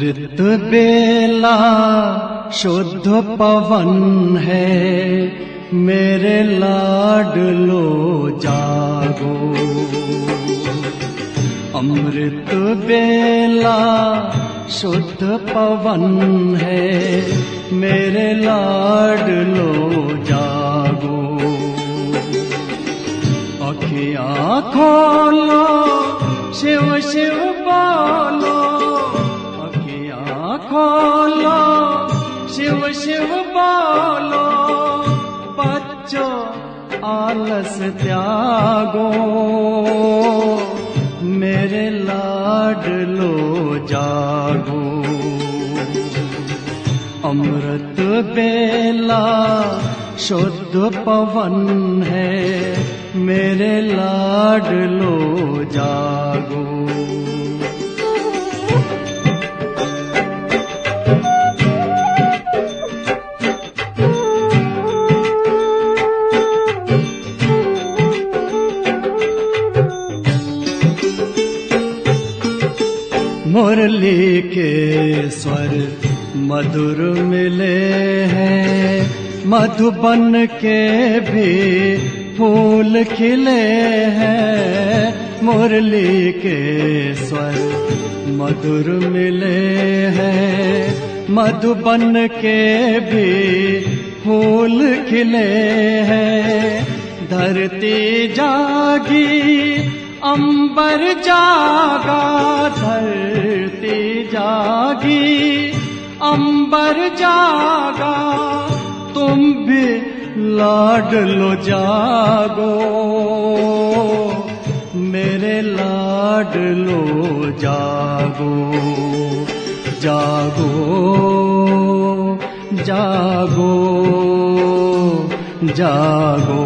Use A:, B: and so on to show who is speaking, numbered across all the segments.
A: अमृत बेला शुद्ध पवन है, मेरे लाडलो जागो। अमृत बेला शुद्ध पवन है, मेरे लाडलो जागो। अखियाँ खोलो, शिव शिव बोलो, अखियाँ खोलो, शिव शिव बोलो। बच्चों आलस त्यागो, मेरे लाडलो जागो। अमृत बेला शुद्ध पवन है, मेरे लाडलो जागो। मुरली के स्वर मधुर मिले हैं, मधुबन के भी फूल खिले हैं। मुरली के स्वर मधुर मिले हैं, मधुबन के भी फूल खिले हैं। धरती जागी, अंबर जागा, धरती जागी, अंबर जागा। तुम भी लाडलो जागो, मेरे लाडलो जागो। जागो जागो जागो।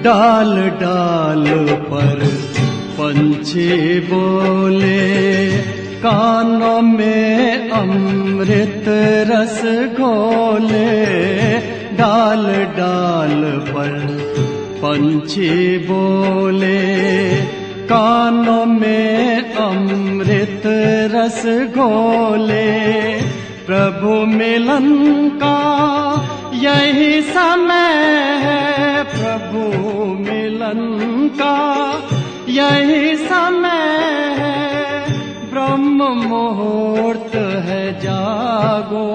A: डाल डाल पर पंछी बोले, कानों में अमृत रस घोले। डाल डाल पर पंछी बोले, कानों में अमृत रस घोले। प्रभु मिलन का यही समय है, प्रभु मिलन का यही समय है। ब्रह्म मुहूर्त है, जागो,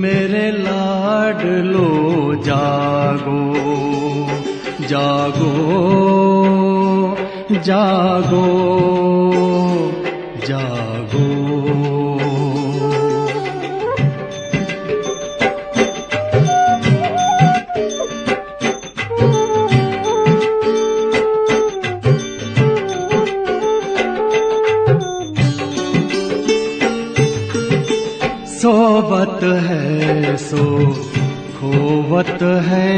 A: मेरे लाडलो जागो। जागो जागो जागो। सोवत है सो खोवत है,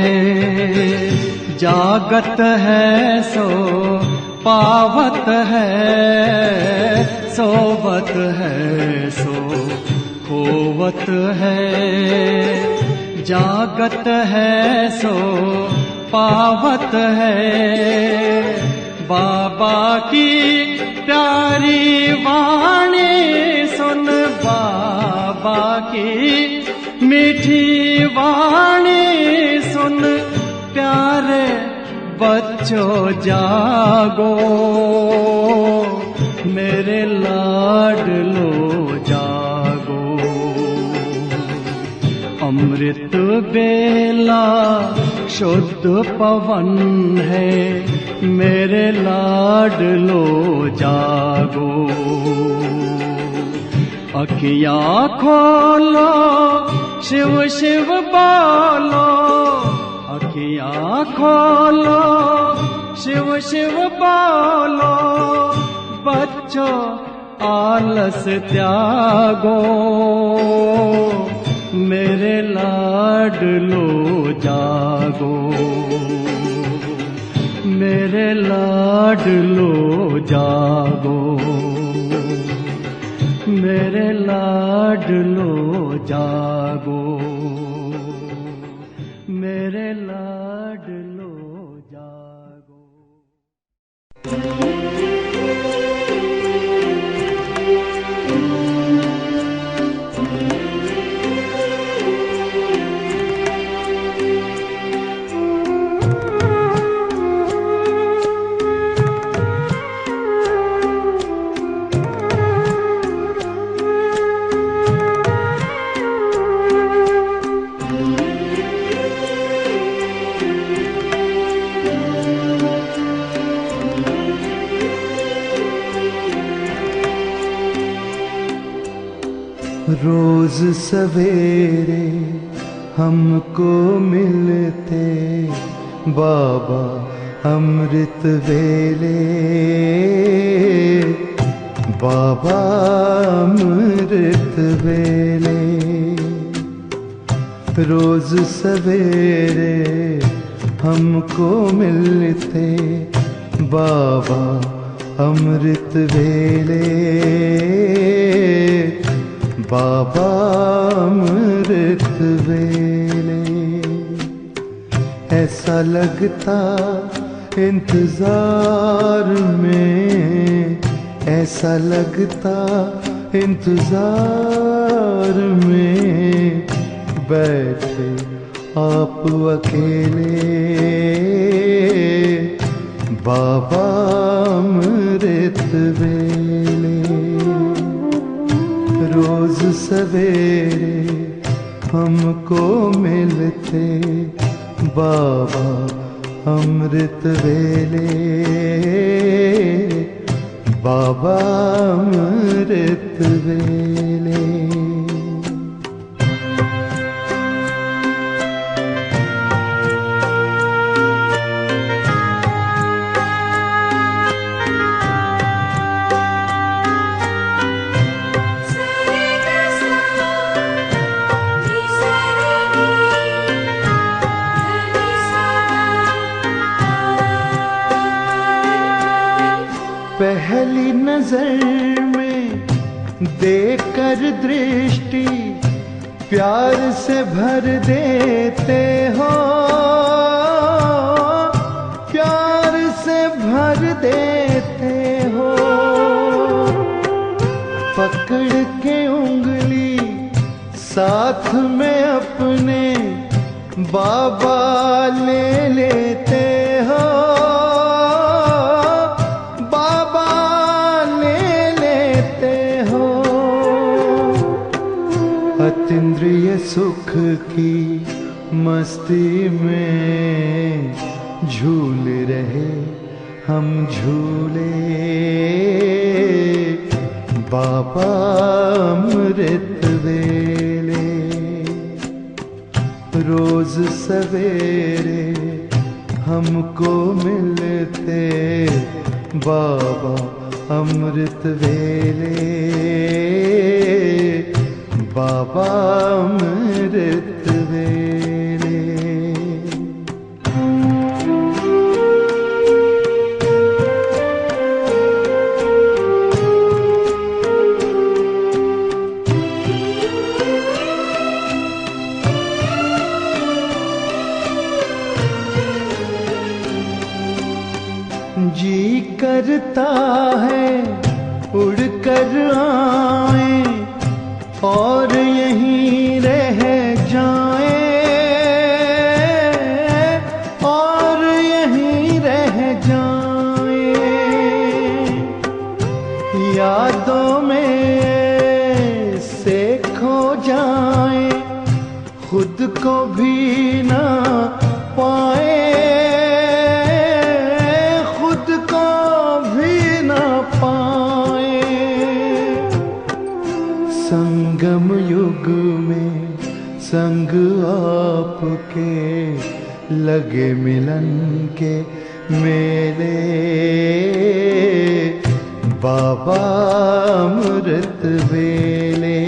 A: जागत है सो पावत है। सोवत है सो खोवत है, जागत है सो पावत है। बाबा की प्यारी वाणी सुन, बाबा की मीठी वाणी सुन। प्यारे बच्चों जागो, मेरे लाडलो जागो। अमृत बेला शुद्ध पवन है, मेरे लाडलो जागो। अखियाँ खोलो, शिव शिव बोलो, अखियाँ खोलो, शिव शिव बोलो। बच्चों आलस त्यागो, मेरे लाडलो जागो। मेरे लाडलो जागो, मेरे लाडलो जागो, मेरे लाडलो जागो।
B: रोज सवेरे हमको मिलते बाबा अमृत वेले, बाबा अमृत वेले। रोज सवेरे हमको मिलते बाबा अमृत वेले, बाबा अमृत वेले। ऐसा लगता इंतजार में, ऐसा लगता इंतजार में, बैठे आप अकेले बाबा अमृत वेले। रोज सवेरे हमको मिलते बाबा अमृत वेले, बाबा अमृत वेले। पहली नजर में देखकर दृष्टि प्यार से भर देते हो, प्यार से भर देते हो। पकड़ के उंगली साथ में अपने बाबा ले लेते हो, अतीन्द्रिय सुख की मस्ती में झूल रहे हम झूले बाबा अमृत वेले। रोज सवेरे हमको मिलते बाबा अमृत वेले, बाबा अमृत वेले। जी करता है उड़कर आए और यहीं रह जाए, और यहीं रह जाए। यादों में से खो जाए, खुद को भी ना पाए, खुद को भी ना पाए। संगम युग में संग आपके लगे मिलन के मेले बाबा अमृत वेले।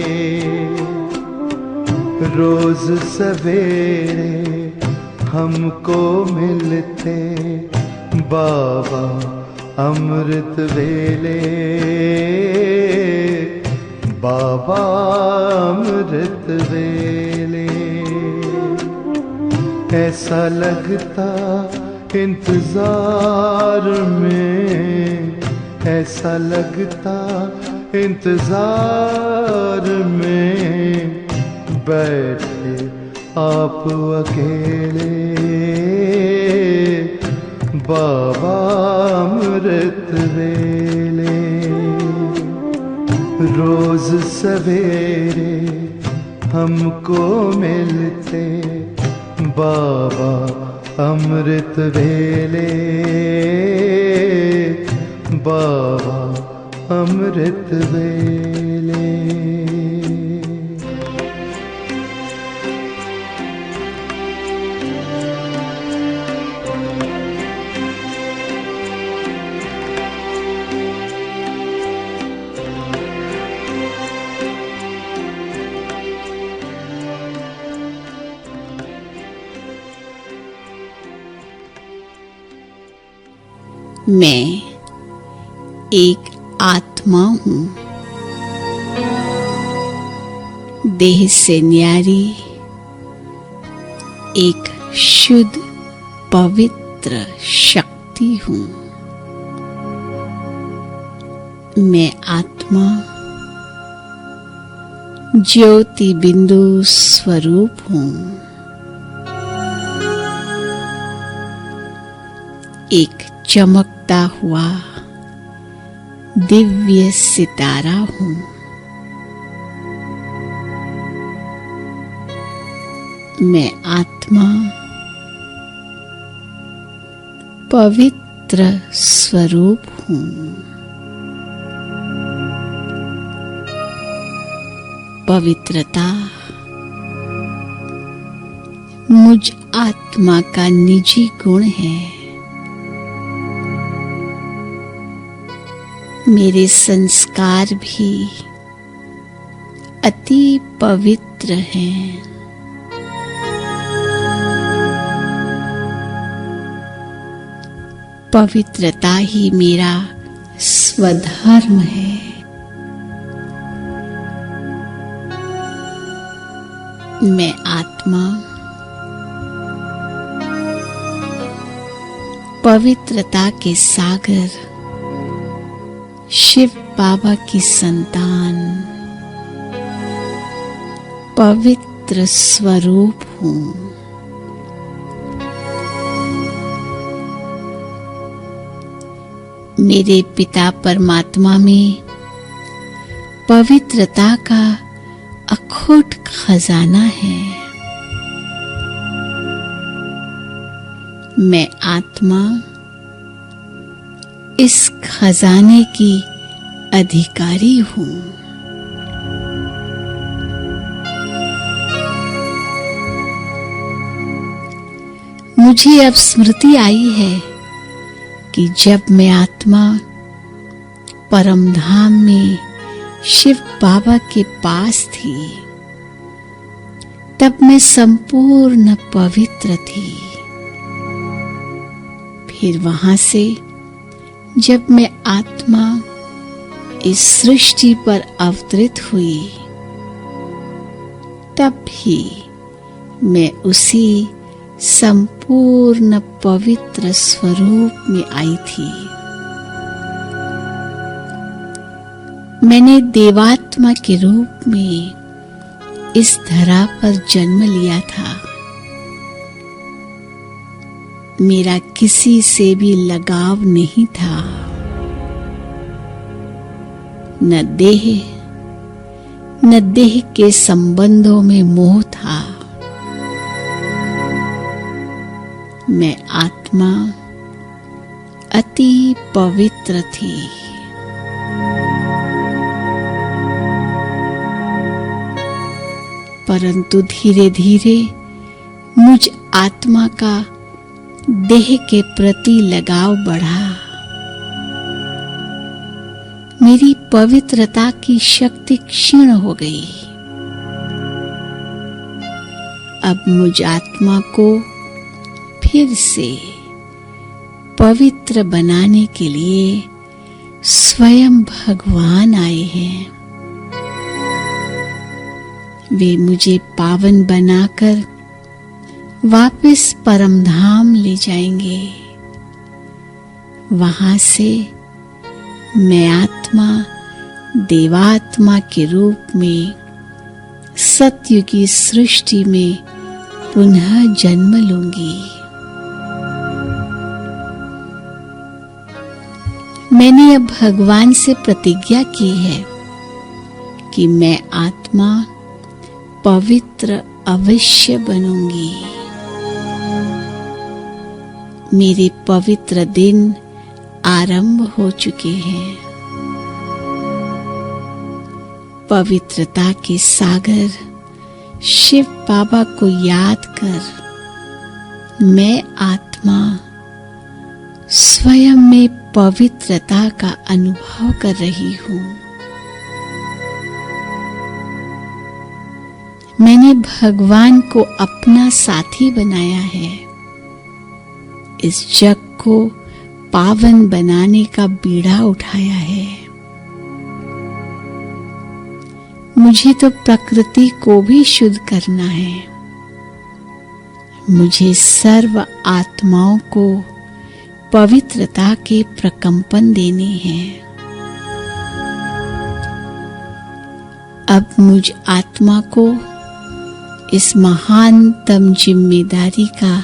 B: रोज सवेरे हमको मिलते बाबा अमृत वेले, बाबा अमृत वेले। ऐसा लगता इंतजार में, ऐसा लगता इंतजार में, बैठे आप अकेले बाबा अमृत वेले। रोज सवेरे हमको मिलते बाबा अमृत वेले, बाबा अमृत वेले।
C: मैं एक आत्मा हूँ, देह से न्यारी, एक शुद्ध पवित्र शक्ति हूँ। मैं आत्मा ज्योति बिंदु स्वरूप हूँ। एक चमकता हुआ दिव्य सितारा हूँ। मैं आत्मा पवित्र स्वरूप हूँ। पवित्रता मुझ आत्मा का निजी गुण है। मेरे संस्कार भी अति पवित्र हैं। पवित्रता ही मेरा स्वधर्म है। मैं आत्मा पवित्रता के सागर शिव बाबा की संतान पवित्र स्वरूप हूँ। मेरे पिता परमात्मा में पवित्रता का अखूट खजाना है। मैं आत्मा इस खजाने की अधिकारी हूँ। मुझे अब स्मृति आई है कि जब मैं आत्मा परम धाम में शिव बाबा के पास थी, तब मैं संपूर्ण पवित्र थी। फिर वहां से जब मैं आत्मा इस सृष्टि पर अवतरित हुई, तब भी मैं उसी संपूर्ण पवित्र स्वरूप में आई थी। मैंने देवात्मा के रूप में इस धरा पर जन्म लिया था। मेरा किसी से भी लगाव नहीं था, न देह के संबंधों में मोह था। मैं आत्मा अति पवित्र थी। परंतु धीरे धीरे मुझ आत्मा का देह के प्रति लगाव बढ़ा। मेरी पवित्रता की शक्ति क्षीण हो गई। अब मुझ आत्मा को फिर से पवित्र बनाने के लिए स्वयं भगवान आए हैं। वे मुझे पावन बनाकर वापस परमधाम ले जाएंगे। वहां से मैं आत्मा देवात्मा के रूप में सत्य की सृष्टि में पुनः जन्म लूंगी। मैंने अब भगवान से प्रतिज्ञा की है कि मैं आत्मा पवित्र अवश्य बनूंगी। मेरे पवित्र दिन आरंभ हो चुके हैं। पवित्रता के सागर शिव बाबा को याद कर मैं आत्मा स्वयं में पवित्रता का अनुभव कर रही हूं। मैंने भगवान को अपना साथी बनाया है। इस जग को पावन बनाने का बीड़ा उठाया है। मुझे तो प्रकृति को भी शुद्ध करना है। मुझे सर्व आत्माओं को पवित्रता के प्रकंपन देने हैं। अब मुझ आत्मा को इस महानतम जिम्मेदारी का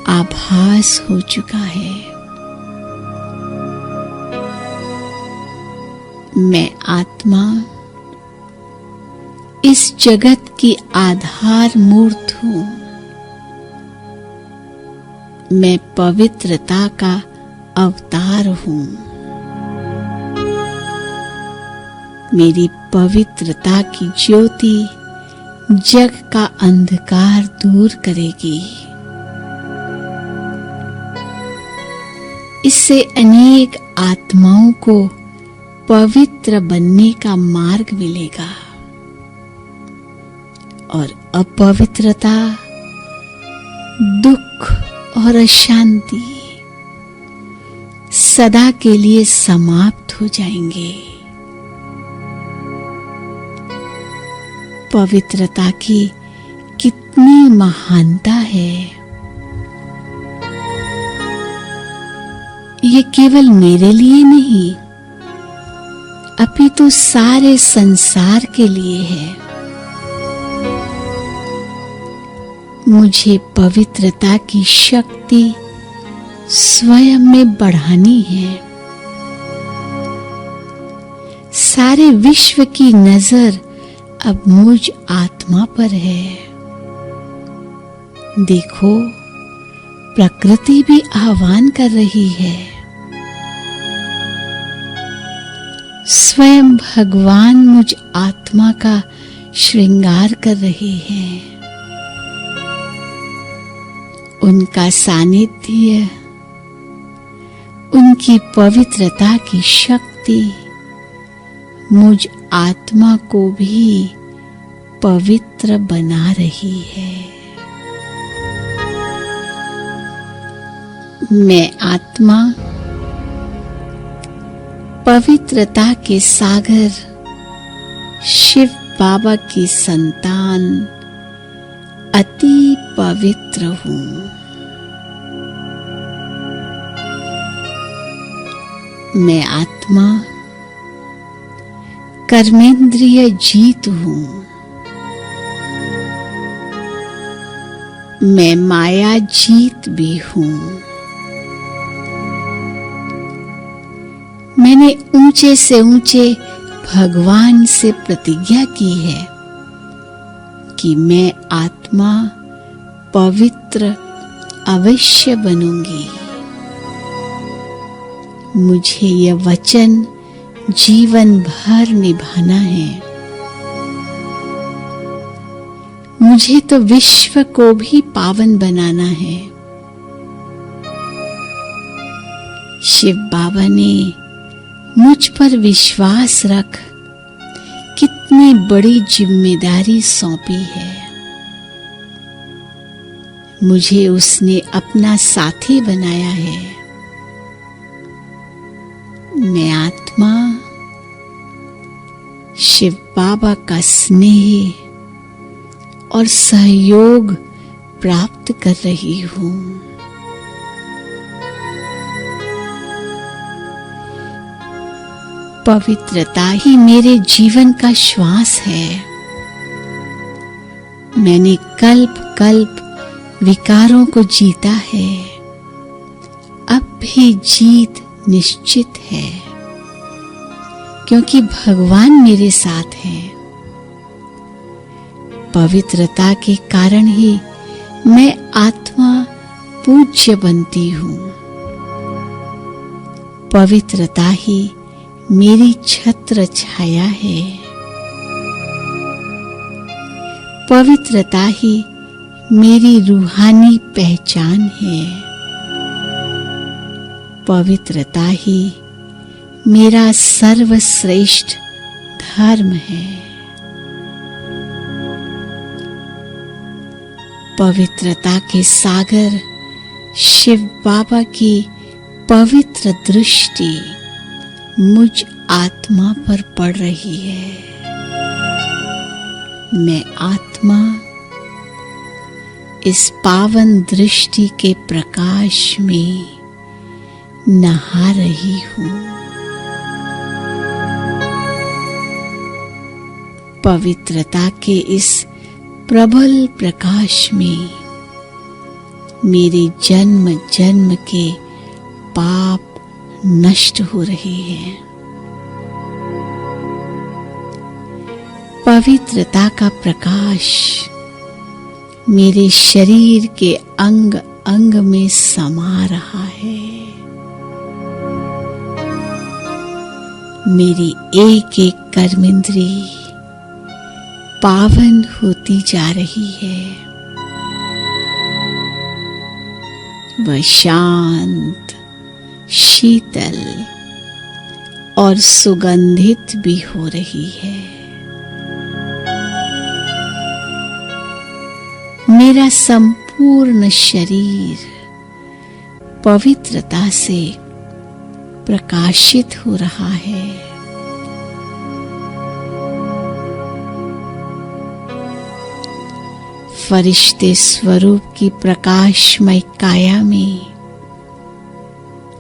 C: आभास हो चुका है। मैं आत्मा इस जगत की आधार मूर्त हूं। मैं पवित्रता का अवतार हूं। मेरी पवित्रता की ज्योति जग का अंधकार दूर करेगी। इससे अनेक आत्माओं को पवित्र बनने का मार्ग मिलेगा और अपवित्रता, दुख और अशांति सदा के लिए समाप्त हो जाएंगे। पवित्रता की कितनी महानता है। ये केवल मेरे लिए नहीं, अपितु सारे संसार के लिए है। मुझे पवित्रता की शक्ति स्वयं में बढ़ानी है। सारे विश्व की नजर अब मुझ आत्मा पर है। देखो, प्रकृति भी आह्वान कर रही है। स्वयं भगवान मुझ आत्मा का श्रृंगार कर रहे हैं। उनका सानिध्य, उनकी पवित्रता की शक्ति मुझ आत्मा को भी पवित्र बना रही है। मैं आत्मा पवित्रता के सागर शिव बाबा की संतान अति पवित्र हूं। मैं आत्मा कर्मेंद्रिय जीत हूं। मैं माया जीत भी हूं। मैंने ऊंचे से ऊंचे भगवान से प्रतिज्ञा की है कि मैं आत्मा पवित्र अवश्य बनूंगी। मुझे यह वचन जीवन भर निभाना है। मुझे तो विश्व को भी पावन बनाना है। शिव बाबा ने मुझ पर विश्वास रख कितनी बड़ी जिम्मेदारी सौंपी है। मुझे उसने अपना साथी बनाया है। मैं आत्मा शिव बाबा का स्नेह और सहयोग प्राप्त कर रही हूं। पवित्रता ही मेरे जीवन का श्वास है। मैंने कल्प कल्प विकारों को जीता है, अब भी जीत निश्चित है, क्योंकि भगवान मेरे साथ हैं। पवित्रता के कारण ही मैं आत्मा पूज्य बनती हूं। पवित्रता ही मेरी छत्र छाया है। पवित्रता ही मेरी रूहानी पहचान है। पवित्रता ही मेरा सर्वश्रेष्ठ धर्म है। पवित्रता के सागर शिव बाबा की पवित्र दृष्टि मुझ आत्मा पर पड़ रही है। मैं आत्मा इस पावन दृष्टि के प्रकाश में नहा रही हूं। पवित्रता के इस प्रबल प्रकाश में मेरे जन्म जन्म के पाप नष्ट हो रहे हैं। पवित्रता का प्रकाश मेरे शरीर के अंग अंग में समा रहा है। मेरी एक एक कर्मेंद्री पावन होती जा रही है। वह शांत, शीतल और सुगंधित भी हो रही है। मेरा संपूर्ण शरीर पवित्रता से प्रकाशित हो रहा है। फरिश्ते स्वरूप की प्रकाशमय काया में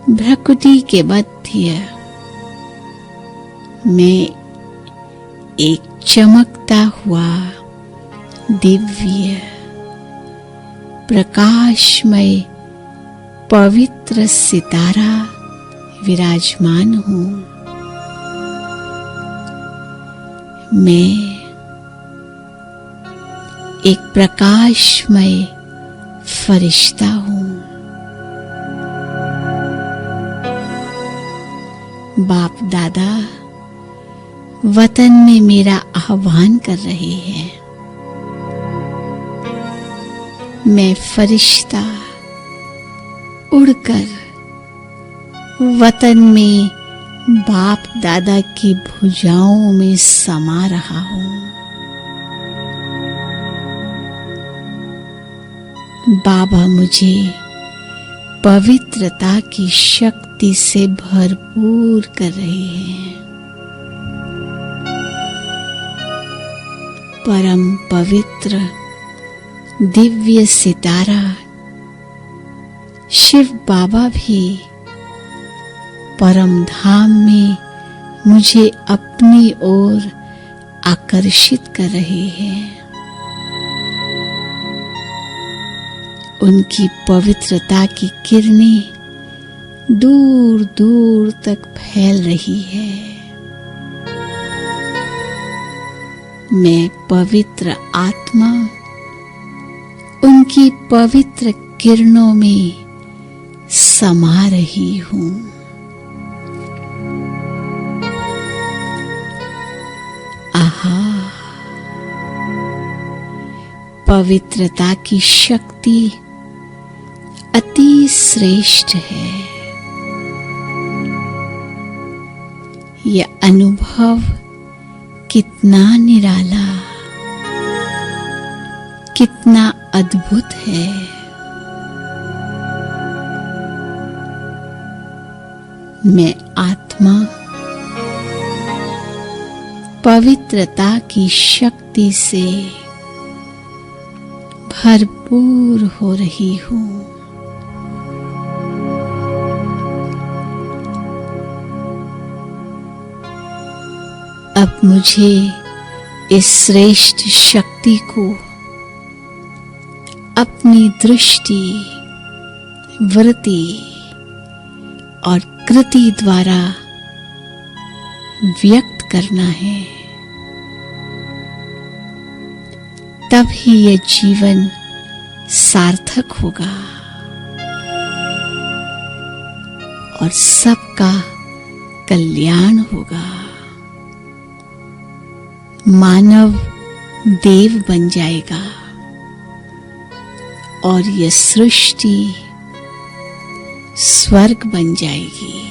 C: भ्रकुटी के मध्य मैं एक चमकता हुआ दिव्य प्रकाशमय पवित्र सितारा विराजमान हूं। मैं एक प्रकाशमय फरिश्ता हूं। बाप दादा वतन में मेरा आह्वान कर रहे हैं। मैं फरिश्ता उड़कर वतन में बाप दादा की भुजाओं में समा रहा हूं। बाबा मुझे पवित्रता की शक्ति से भरपूर कर रहे हैं। परम पवित्र दिव्य सितारा शिव बाबा भी परम धाम में मुझे अपनी ओर आकर्षित कर रहे हैं। उनकी पवित्रता की किरणें दूर दूर तक फैल रही है। मैं पवित्र आत्मा उनकी पवित्र किरणों में समा रही हूं। आहा, पवित्रता की शक्ति अति श्रेष्ठ है। यह अनुभव कितना निराला, कितना अद्भुत है। मैं आत्मा पवित्रता की शक्ति से भरपूर हो रही हूँ। अब मुझे इस श्रेष्ठ शक्ति को अपनी दृष्टि, वृत्ति और कृति द्वारा व्यक्त करना है। तब ही यह जीवन सार्थक होगा और सबका कल्याण होगा। मानव देव बन जाएगा और यह सृष्टि स्वर्ग बन जाएगी।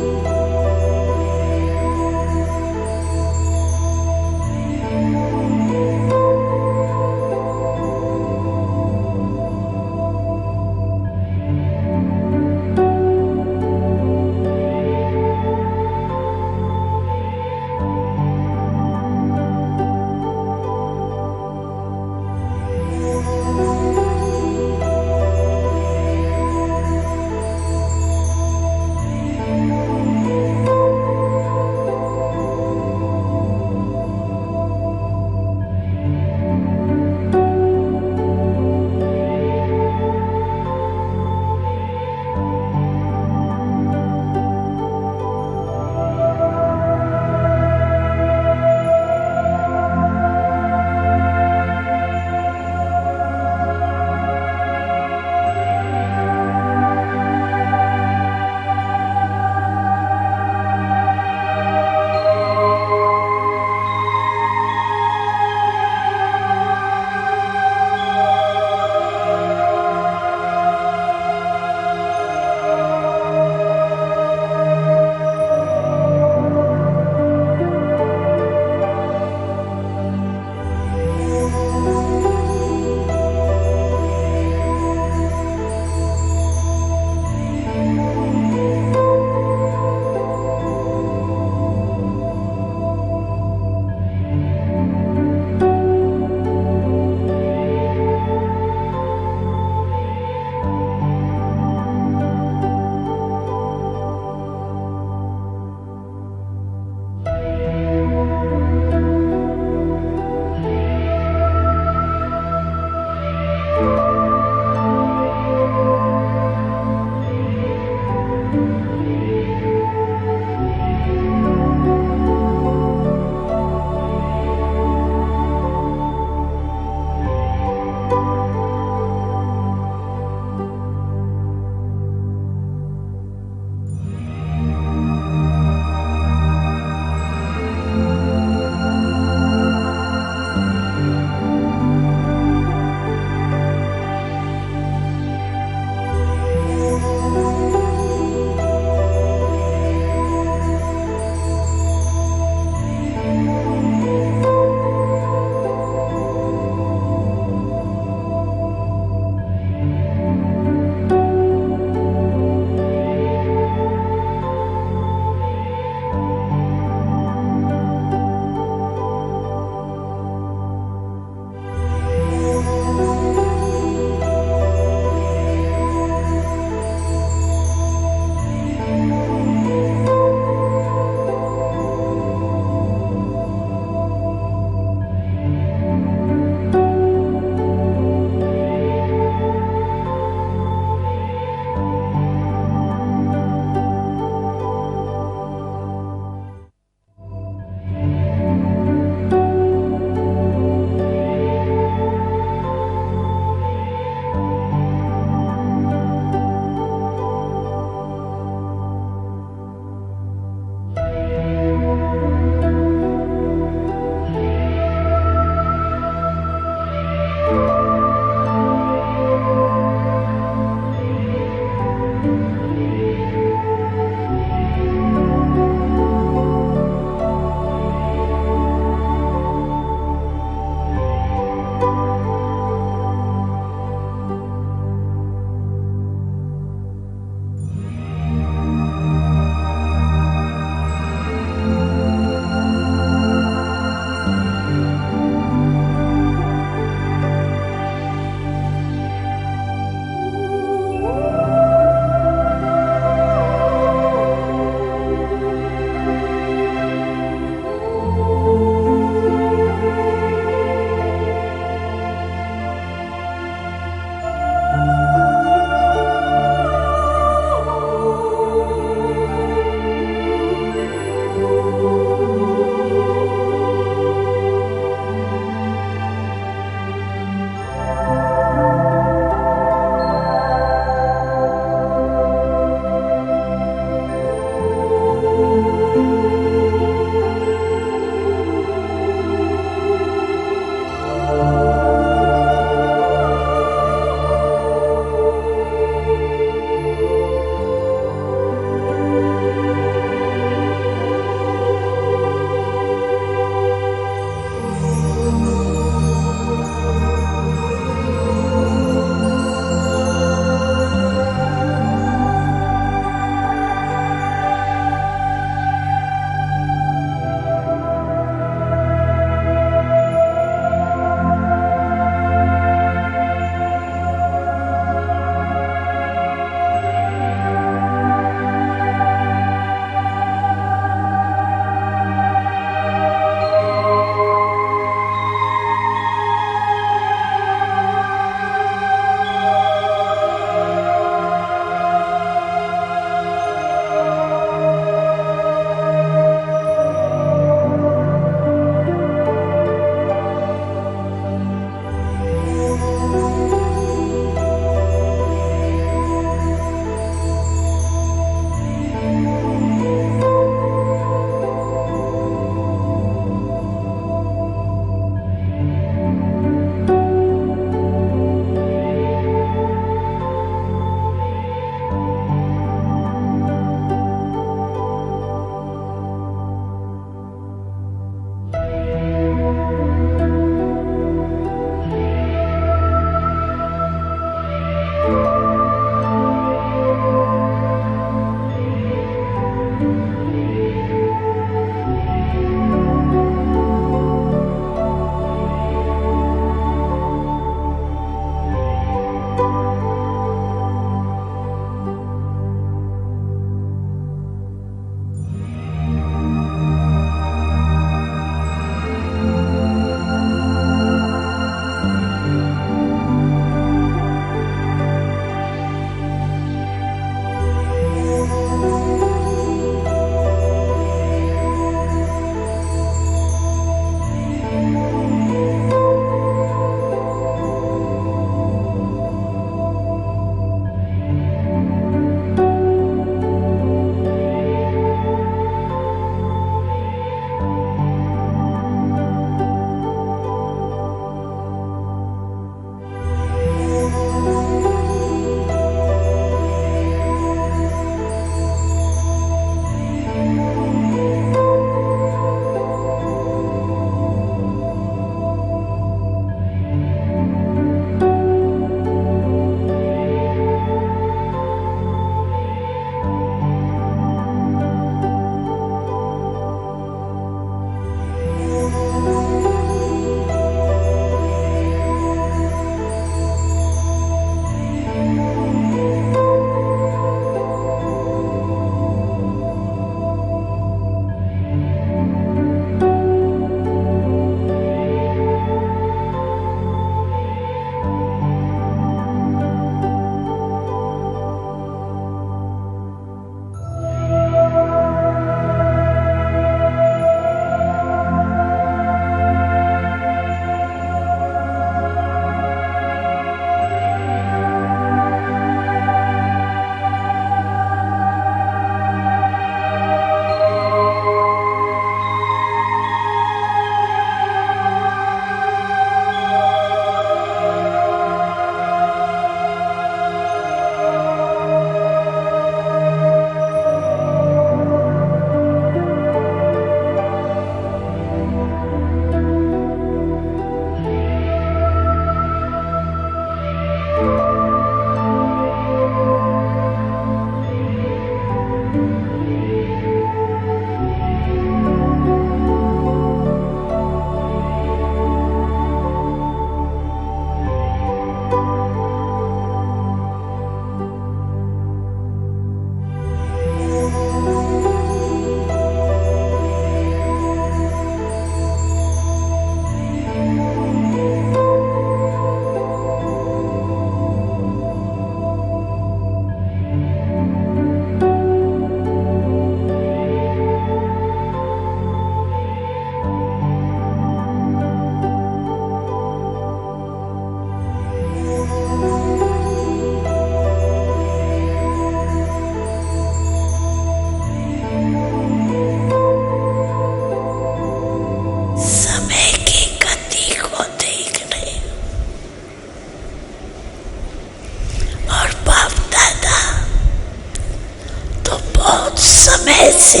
C: जैसे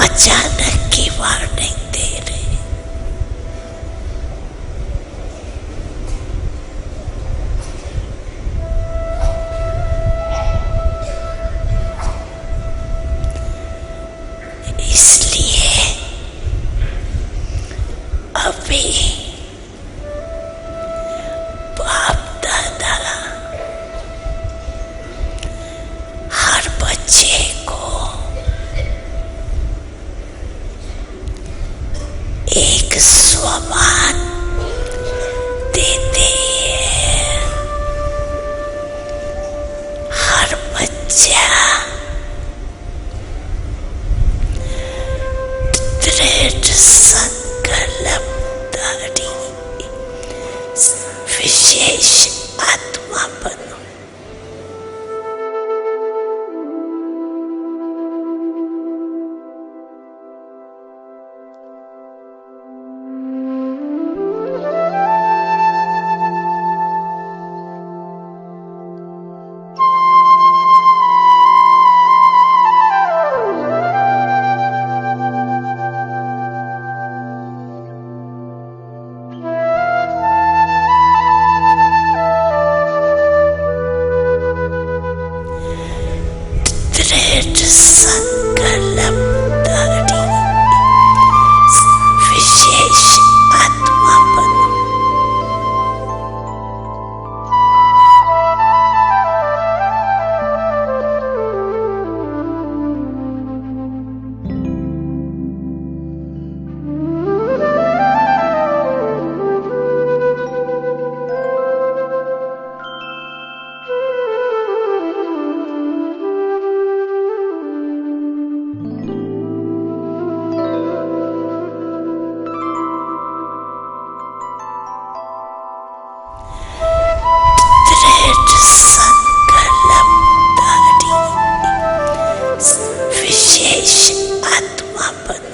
C: अचानक की वार्निंग दे रहे। इसलिए अभी बाप दादा हर बच्चे को एक स्वमान देते हैं। हर बच्चा दृढ़ संकल्प धारी विशेष आत्मा बनो। दृढ़ संकल्प धारी विशेष आत्मा बनो। विशेष आत्मा बनो।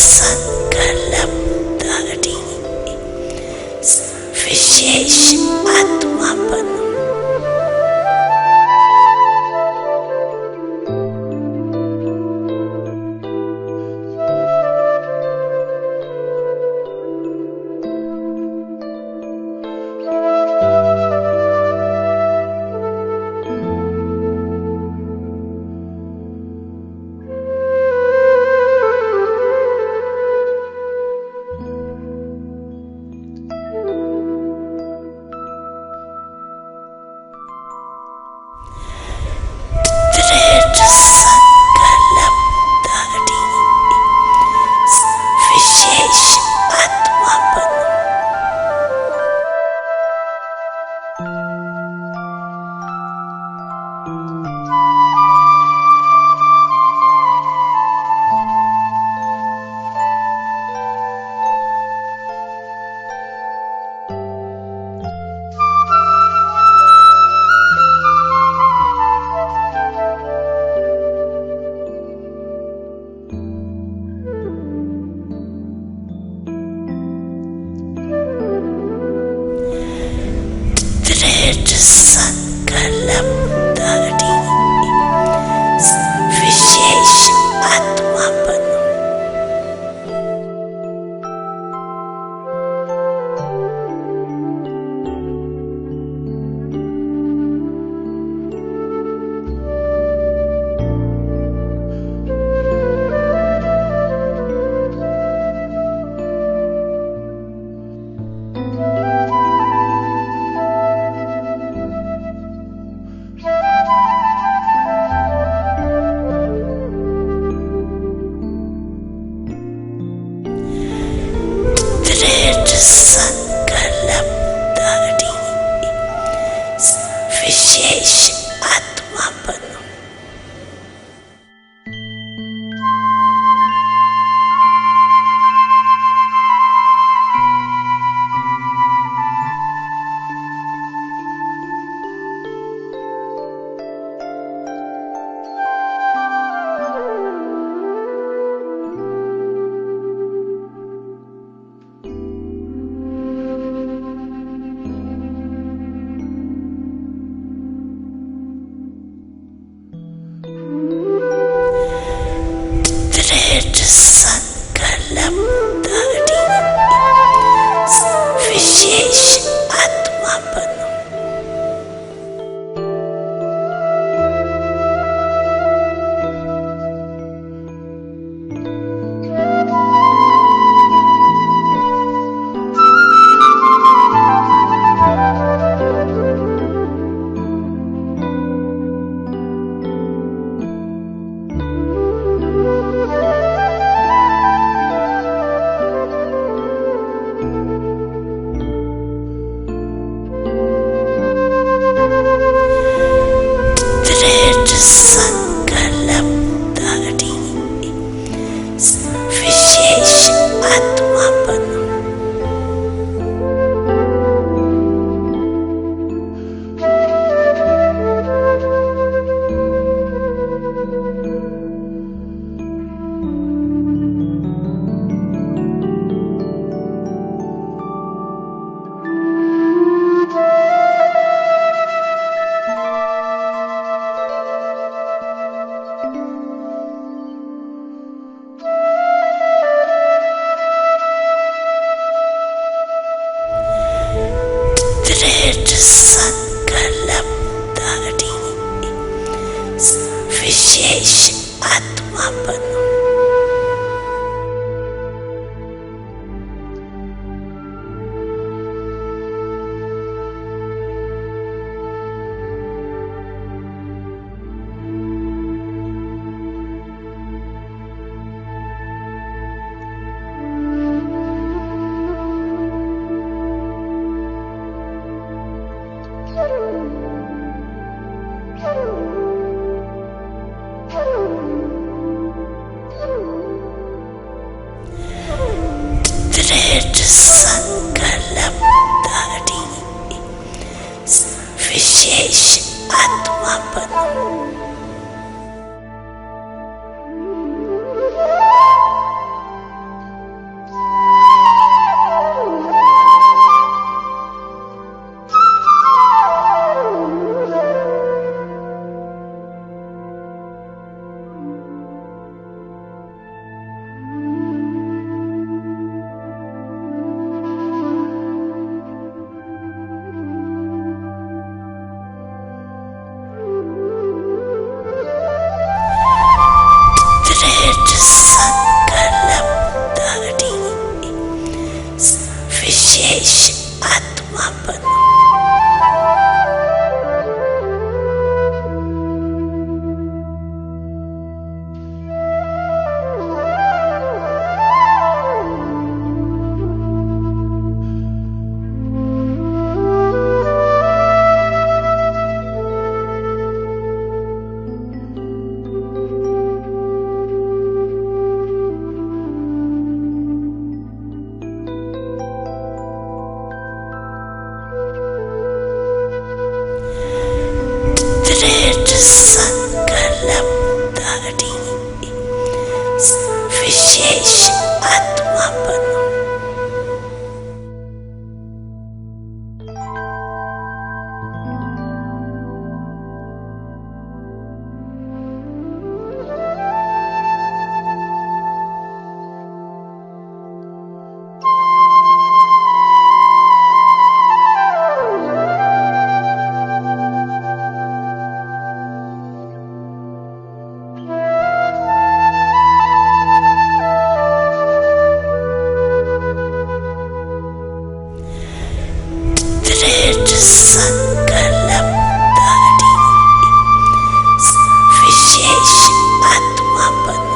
C: संकल्प धारी विशेष आत्मा बनो। दृढ़ संकल्प धारी विशेष आत्मा बनो। संकल्प धारी विशेष विशेष आत्मा बनो। संकल्प धारी विशेष आत्मा बनो। संकल्प धारी विशेष आत्मा बनो। संकल्प धारी विशेष आत्मा बनो। संकल्प धारी विशेष आत्मा बनो। संकल्प धारी विशेष आत्मा बनो। संकल्प धारी विशेष आत्मा बनो।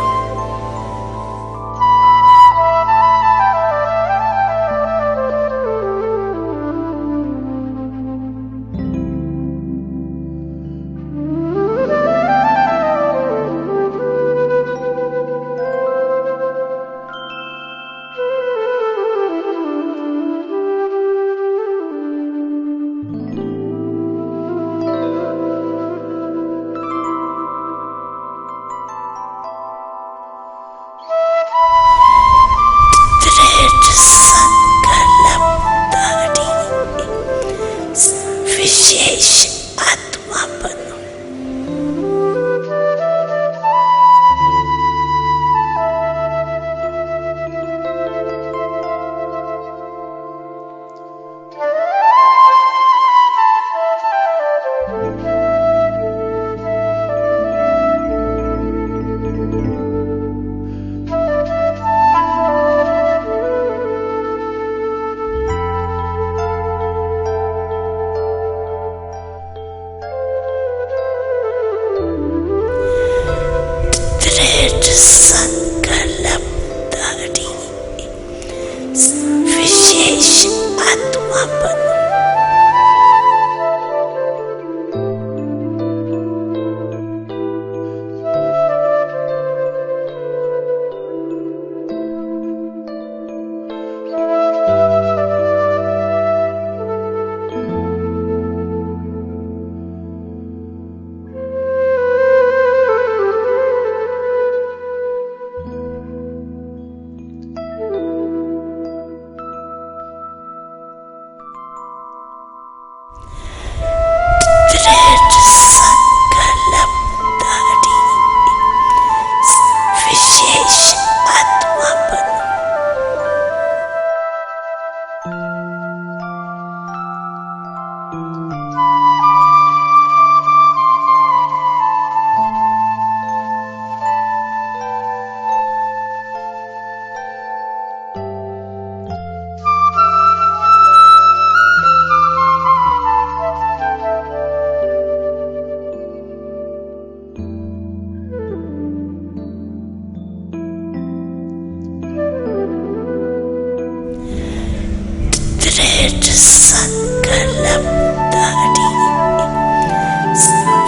C: दृढ़ संकल्प धारी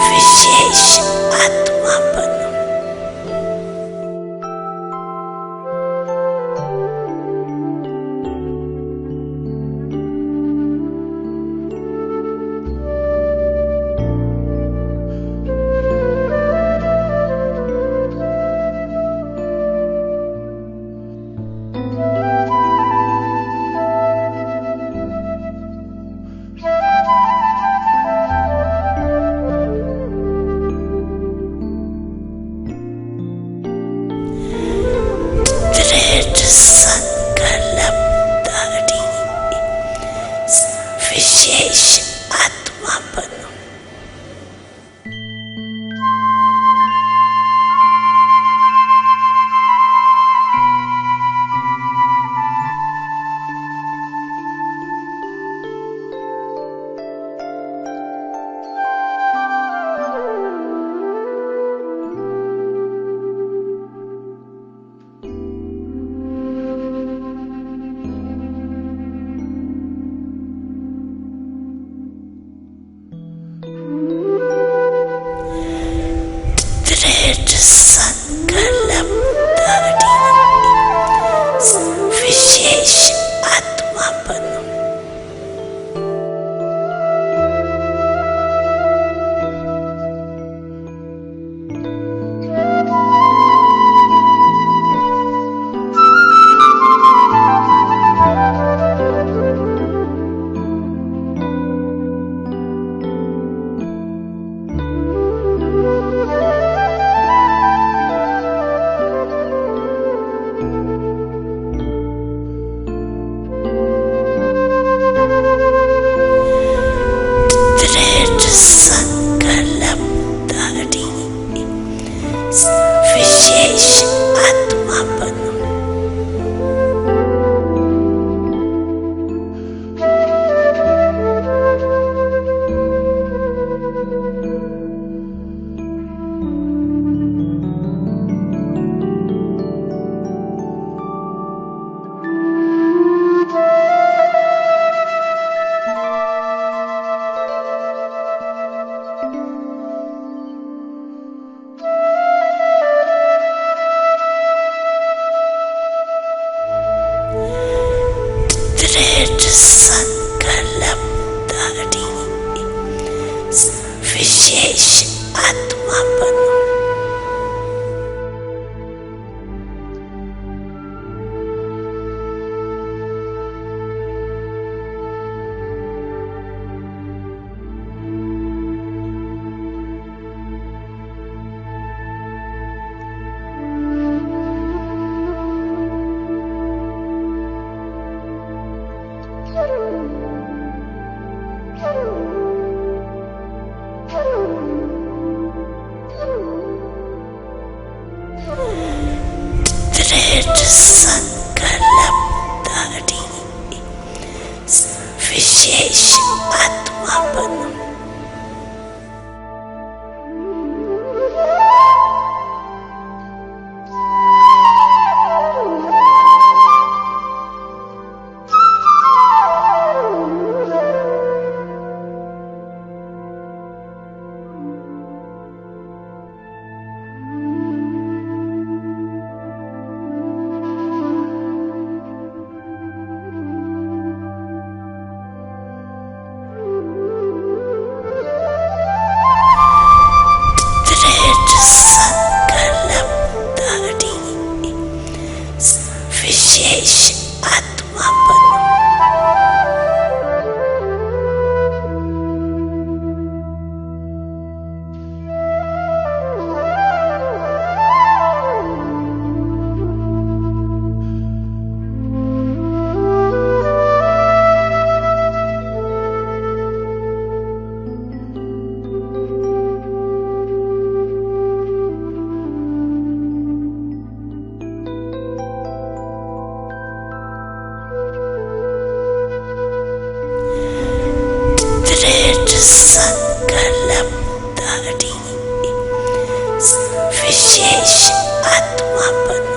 C: विशेष आत्मा बनो। संकल्प धारी विशेष आत्मा बनो। संकल्प धारी विशेष आत्मा बनो। संकल्प धारी विशेष आत्मा बनो। संकल्प धारी विशेष आत्मा बनो। संकल्प धारी विशेष आत्मा बनो। संकल्प धारी विशेष आत्मा बनो। संकल्प धारी विशेष आत्मा बनो।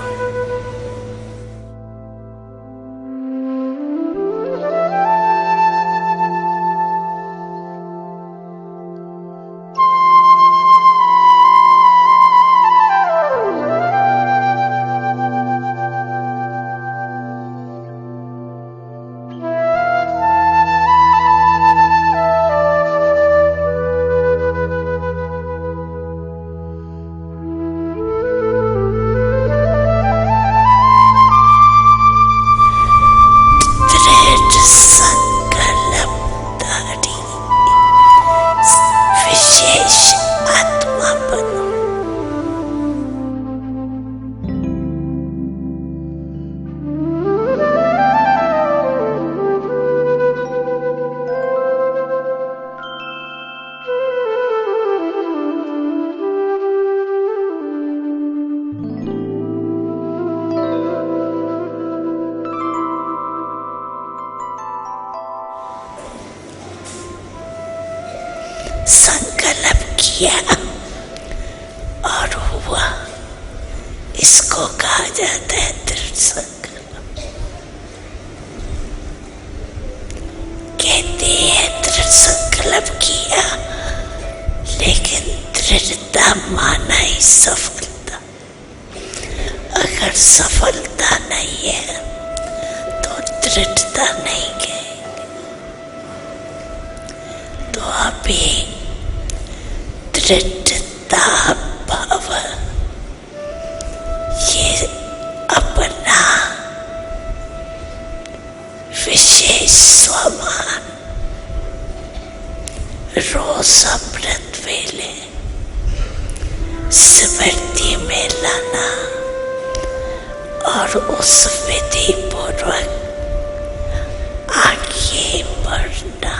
D: किया और हुआ। इसको कहा जाता है दृढ़ संकल्प। कहते हैं दृढ़ संकल्प किया, लेकिन दृढ़ता माना ही सफलता। अगर सफलता नहीं है तो दृढ़ता नहीं कहेंगे। तो अभी दृढ़ता भाव ये अपना विशेष स्वमान रोज अमृत वेले स्मृति में लाना और उस विधि पूर्वक आगे बढ़ना।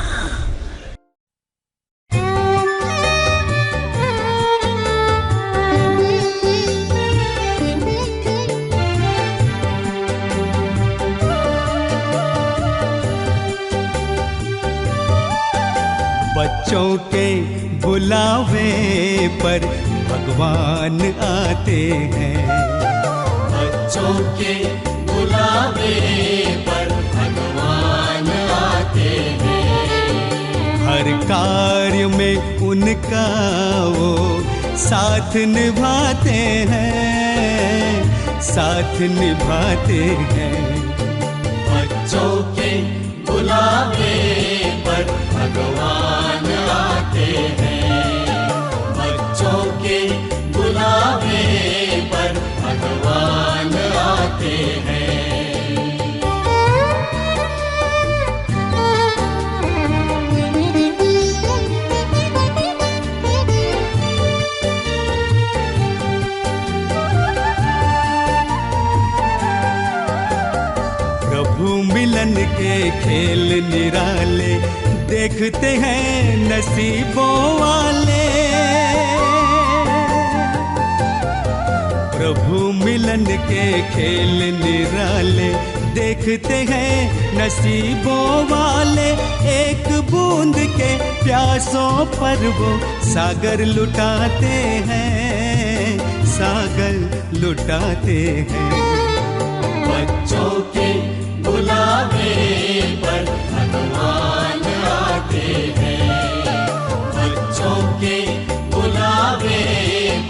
A: बच्चों के बुलावे पर भगवान आते हैं।
E: बच्चों के बुलावे पर भगवान आते हैं।
A: हर कार्य में उनका वो साथ निभाते हैं, साथ निभाते हैं।
E: बच्चों के बुलावे पर भगवान आते हैं। बच्चों के बुलावे पर भगवान आते हैं।
A: प्रभु मिलन के खेल निराले देखते हैं नसीबों वाले। प्रभु मिलन के खेल निराले देखते हैं नसीबों वाले। एक बूंद के प्यासों पर वो सागर लुटाते हैं, सागर लुटाते हैं।
E: बच्चों के बुलावे पर भगवान आते हैं। बच्चों के बुलावे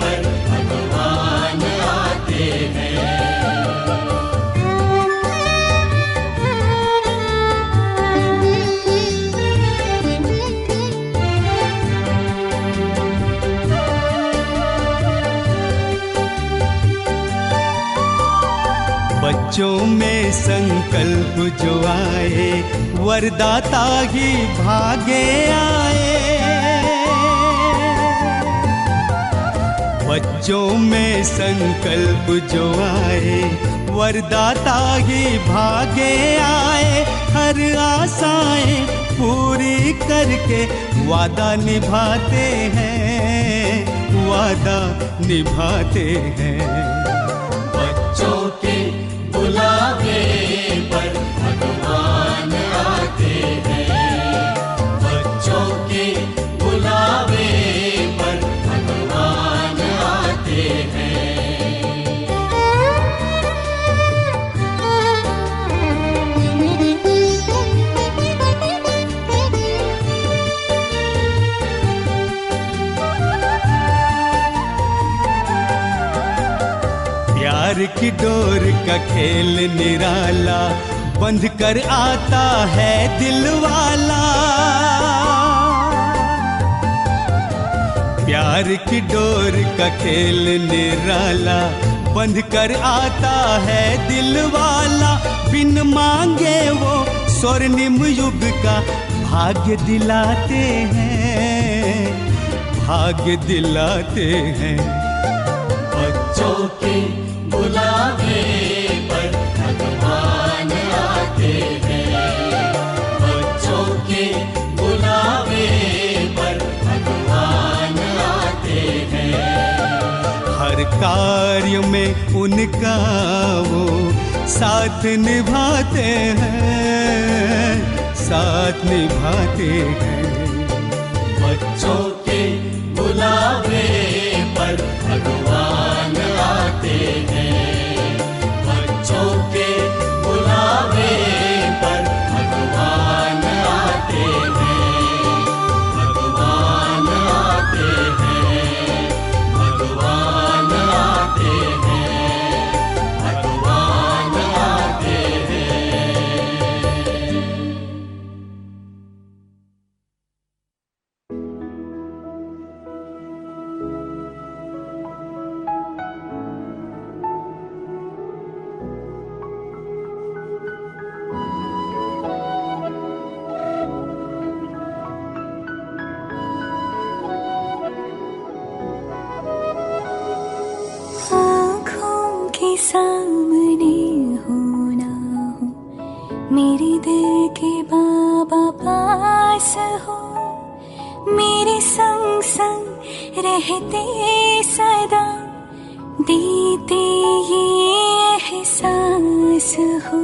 E: पर भगवान आते हैं।
A: बच्चों में संकल्प जो आए वरदाता ही भागे आए। बच्चों में संकल्प जो आए वरदाता ही भागे आए। हर आशाएं पूरी करके वादा निभाते हैं, वादा निभाते हैं।
E: बच्चों के बुलावे पर भगवान आते हैं। बच्चों के बुलावे पर भगवान आते हैं।
A: प्यार की डोर का खेल निराला बंध कर आता है दिल वाला। प्यार की डोर का खेल निराला बंध कर आता है दिल वाला। बिन मांगे वो स्वर्णिम युग का भाग्य दिलाते हैं, भाग्य दिलाते हैं।
E: बच्चों के बुलावे पर भगवान आते हैं। बच्चों के बुलावे पर भगवान आते हैं।
A: हर कार्य में उनका वो साथ निभाते हैं, साथ निभाते हैं।
E: बच्चों के बुलावे पर भगवान आते हैं। बच्चों के बुलावे पर भगवान आते हैं। भगवान आते हैं। भगवान आते हैं। भगवान आते हैं।
F: आँखों के सामने हो ना हो, मेरे दिल के बाबा पास हो, मेरे संग संग रहते सदा, देते ये एहसास हो।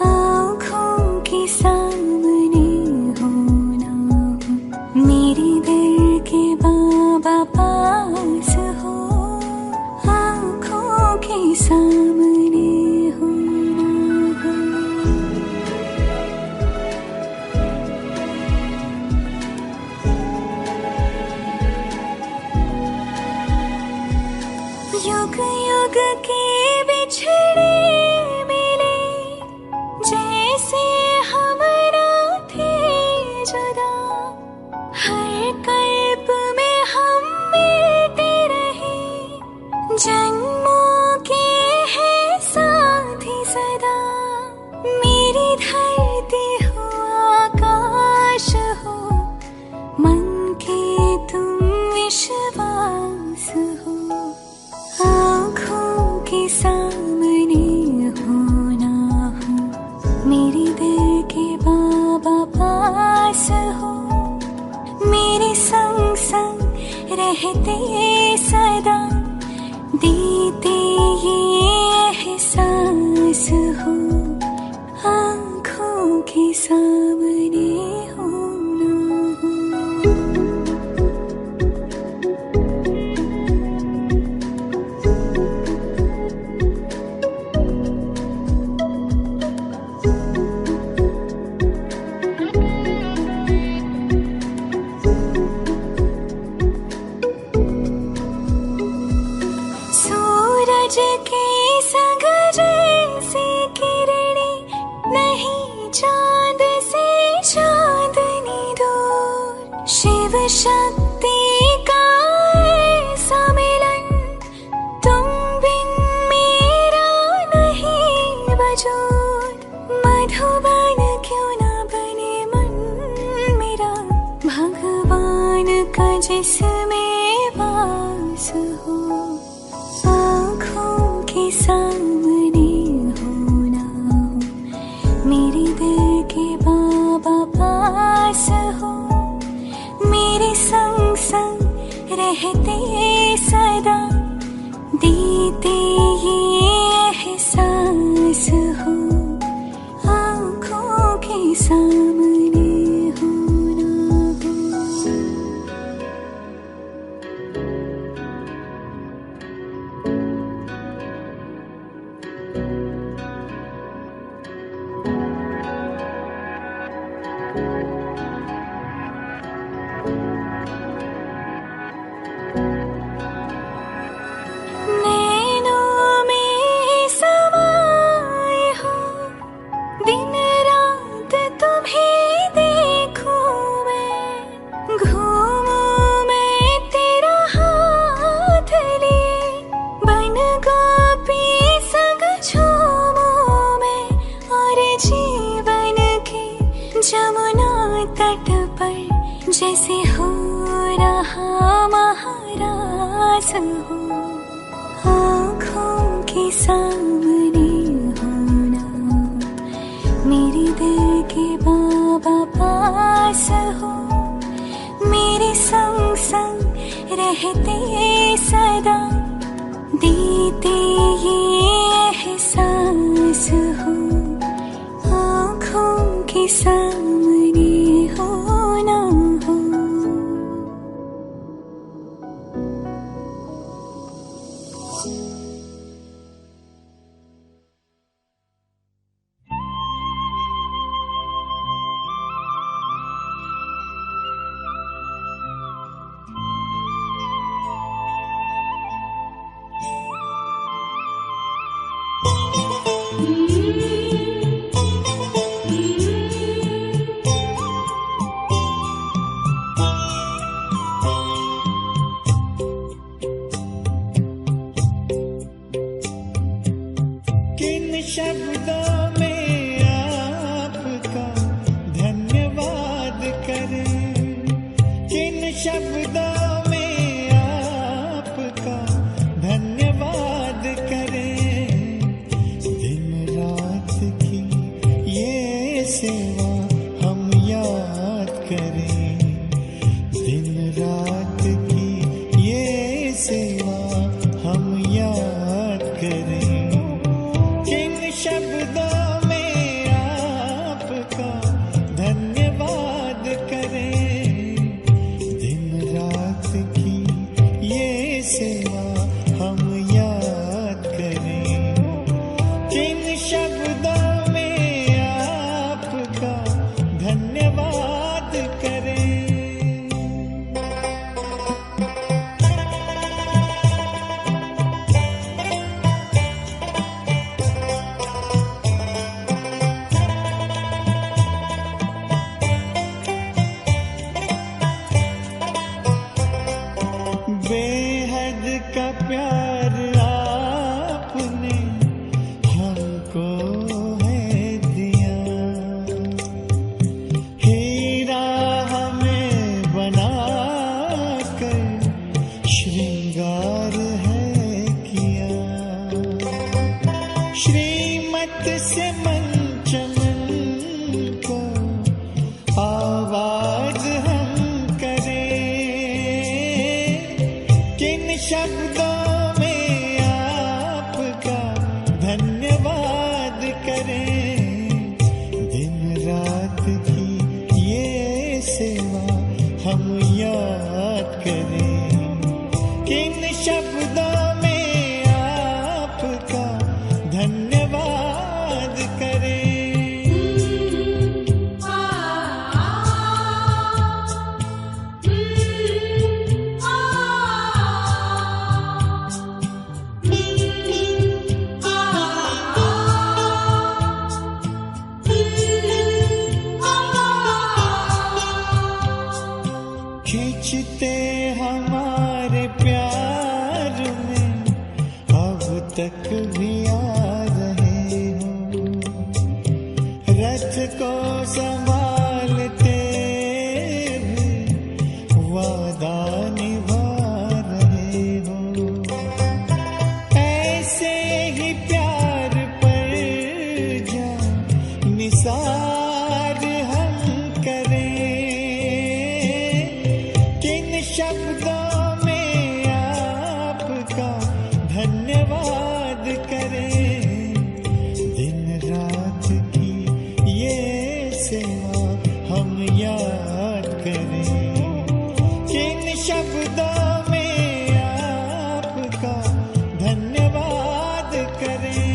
F: आँखों के सामने हो ना हो, मेरे दिल के बाबा पास हो, आँखों के सामने हो ना हो। युग युग के बिछड़े मिले, जैसे हमरा थे जुदा, हर कल्प में हम मिलते रहे, जन्मों के हैं साथी सदा। मेरी धरती हो आकाश हो, मन के तुम विश्वास हो। आँखों के सामने हो ना हो, मेरे दिल के बाबा पास हो, मेरे संग संग रहते सदा, देते ये एहसास हो। आँखों के सामने हो ना हो। सूरज के संग जैसे किरणें, नहीं चांद से चांदनी दूर, शिव शक्ति का ऐसा मिलन, तुम बिन मेरा नहीं वजूद। मधुबन क्यों ना बने मन मेरा, भगवान का जिसमें वास हो। आँखों के सामने हो ना हो, मेरे दिल के बाबा पास हो, मेरे संग संग रहते सदा, देते ये एहसास हो। आँखों के सामने हो ना हो। नैनों में समाए हो, दिन रात तुम्हें देखूं मैं, घूमूं मैं तेरा हाथ लिए, बन गोपी संग झूमूं मैं, और जीवन के जमुना तट पर जैसे हो रहा महाराज हो। आँखों के सामने हो ना हो, मेरे दिल के बाबा पास हो, मेरे संग संग रहते सदा, देते ये एहसास हो। आँखों के सामने हो ना हो।
G: शब्दों में आपका धन्यवाद करें, दिन रात की ये सेवा हम याद करें, दिन रात की ये सेवा हम याद करें। किन शब्दों में आपका धन्यवाद करें, दिन रात की ये सेवा हम याद करें। किन शब्दों में आपका धन्यवाद करें। बेहद का प्यार आपने हमको है दिया, हीरा हमें बनाकर श्रृंगार है किया। श्रीमत से मन चमन को आवाज हम करें, किन शब्दों में आपका धन्यवाद करें, दिन रात की ये सेवा हम याद करें। किन शब्दों में आपका धन्यवाद करें। खींचते हमारे प्यार में अब तक भी आ रहे हो, रथ को संभालते भी वादा निभा रहे हो। ऐसे ही प्यार पर जा निसार हम करें, किन शब्दों में आपका धन्यवाद करें, दिन रात की ये सेवा हम याद करें। किन शब्दों में आपका धन्यवाद करें।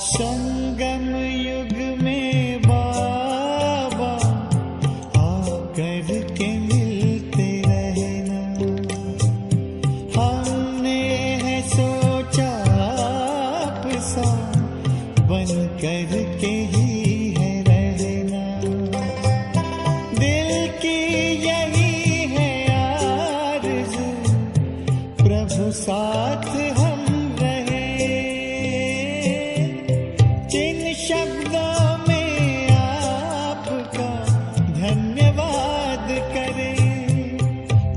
G: संगम युग में बाबा आकर के मिलते रहना, हमने है सोचा आपसा बन कर के ही है रहना। दिल की यही है आरज़ू, प्रभु साथ हम रहे। जिन शब्दों में आपका धन्यवाद करें,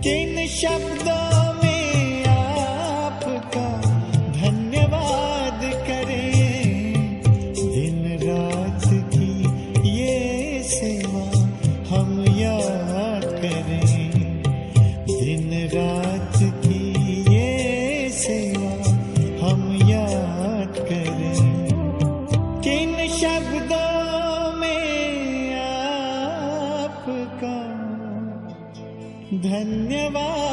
G: किन शब्दों में आपका धन्यवाद करें, दिन रात की ये सेवा हम याद करें, दिन रात की ये सेवा हम याद करें। किन शब्दों में आपका धन्यवाद